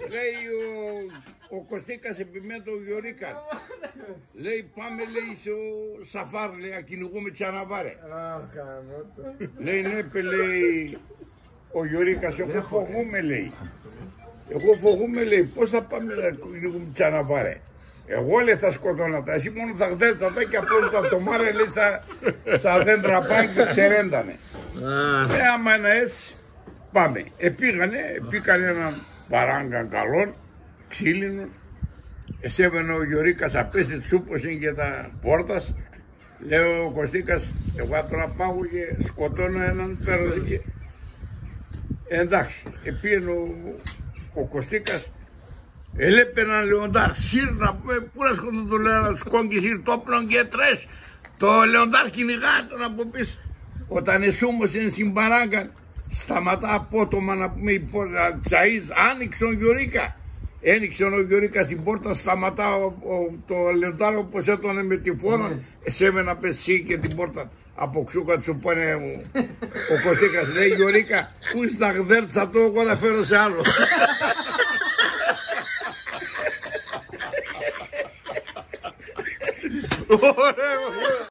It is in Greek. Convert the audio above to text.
Λέει ο Κωστίκας επιμένει ο Γιωρίκα. Λέει πάμε λέει στο σαφάρ, λέει να κυνηγούμε τσαναβάρε. Λέει ναι λέει ο Γιωρίκας, εγώ φοβούμαι λέει. Εγώ φοβούμαι λέει πώς θα πάμε να κυνηγούμε τσαναβάρε. Εγώ λέει θα σκοτώνα τα, εσύ μόνο θα χδέσεις τα και από τα αυτομάρα λέει στα δέντρα πάνε και ξερέντανε. Άμα είναι έτσι πάμε. Πήγανε έναν παράγκα καλόν, ξύλινο. Εσέβαινε ο Γιωρίκας απέστη τσούπωσε για τα πόρτας. Λέω ο Κωστίκας, εγώ τώρα πάω και σκοτώνω έναν πέρασε και... Εντάξει, πήγαινε ο Κωστίκας. Έλεπε έναν Λεοντάρ, σύρ να πούμε, πού να σκοτώνω τον Λεοντάρ, σκόγκι σύρ, τόπλον και τρες. Το Λεοντάρ κυνηγά τον από πίσω. Όταν εσούμωσε στην παράγκα, σταματά απότομα να πούμε η πόρτα Τσαΐς, άνοιξε ο Γιωρίκα. Ένοιξε ο Γιωρίκα στην πόρτα, σταματά το Λεοντάρ όπως έτωνε με τη φόρα, εσέβαινε να πέσει και την πόρτα. Από ξούκα του πάνε ο Κωστίκας, λέει Γιωρίκα, πού είσαι τα γδέρτσα του, εγώ θα φέρω σε άλλο. Ωραίο.